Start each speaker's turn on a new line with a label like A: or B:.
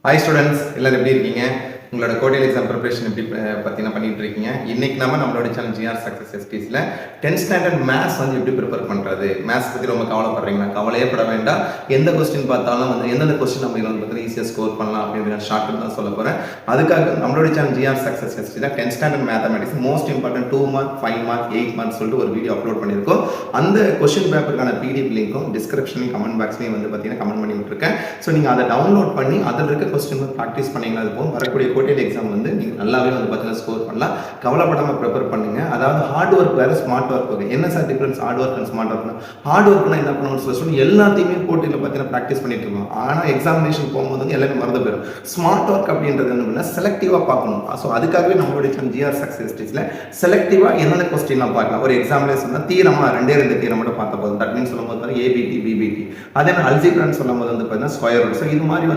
A: Hi students, எல்லாரும் எப்படி இருக்கீங்க? உங்களோட கோடியல் எக்ஸாம் ப்ரிப்பரேஷன் எப்படி பார்த்தீங்கன்னா பண்ணிட்டு இருக்கீங்க? இன்னைக்கு நம்மளோட சேனல் ஜிஆர் சக்ஸஸ் எஸ்பிஎஸ்ல 10th ஸ்டாண்டர்ட் மேத்ஸ் வந்து எப்படி ப்ரிப்பேர் பண்ணுறது, மேத்ஸ் பற்றி ரொம்ப கவலைப்படுறீங்களா? கவலையே பட வேண்டாம். எந்த கொஸ்டின் பார்த்தாலும் வந்து எந்தெந்த கொஸ்டின் நம்ம இதில் வந்து ஈஸியாக ஸ்கோர் பண்ணலாம் அப்படிங்கிற ஷார்ட் தான் சொல்ல போகிறேன். அதுக்காக நம்மளோட சேனல் ஜிஆர் சக்ஸஸ் எஸ்பிஎஸ்ல 10th standard mathematics most important 2 mark 5 mark 8 mark சொல்லிட்டு ஒரு வீடியோ அப்லோட் பண்ணியிருக்கோம். அந்த கொஸ்டின் பேப்பருக்கான பிடிஎஃப் லிங்க்கும் டிஸ்கிரிப்ஷன்லையும் கமெண்ட் பாக்ஸ்லையும் வந்து பார்த்தீங்கன்னா கமெண்ட் பண்ணி விட்டுருக்கேன். ஸோ நீங்கள் அதை டவுன்லோட் பண்ணி அதில் இருக்க கொஸ்டின் ப்ராக்டிஸ் பண்ணிங்கன்னா அது போகும். வரக்கூடிய கோடியல் எக்ஸாம் வந்து நீங்கள் நல்லாவே வந்து பார்த்தீங்கன்னா ஸ்கோர் பண்ணலாம். கவலைப்படாமல் ப்ரிப்பேர் பண்ணுங்க. அதாவது ஹார்ட் ஒர்க் வேறு ஸ்மார்ட் ஒர்க் வேறு. என்ன sir difference hard work and smart ஒர்க்னா? ஹார்ட் ஒர்க்னா என்ன பண்ணுவோம் சொல்லி எல்லாத்தையுமே போட்டியில் பார்த்தீங்கன்னா ப்ராக்டிஸ் பண்ணிட்டு இருக்கோம். ஆனால் எக்ஸாமினேஷன் போகும்போது வந்து எல்லாமே மறந்து போயிடும். ஸ்மார்ட் ஒர்க் அப்படின்றது என்ன செலக்டிவாக பார்க்கணும். ஸோ அதுக்காகவே நம்மளுடைய ஜிஆர் சக்ஸஸ் ஸ்டேஜில் செலக்டிவாக என்னென்ன கொஸ்டின்லாம் பார்க்கலாம். ஒரு எக்ஸாம்பிளே சொன்னால் தீரமாக 2 தீரம் மட்டும் பார்த்த போதும். தட் மீன்ஸ் சொல்லும்போது ஏபிடி பிபிடி. அதே மாதிரி அல்ஜிப்ரான்னு சொல்லும் போது வந்து பார்த்தீங்கன்னா ஸ்கொயர் ரூட். ஸோ இது மாதிரி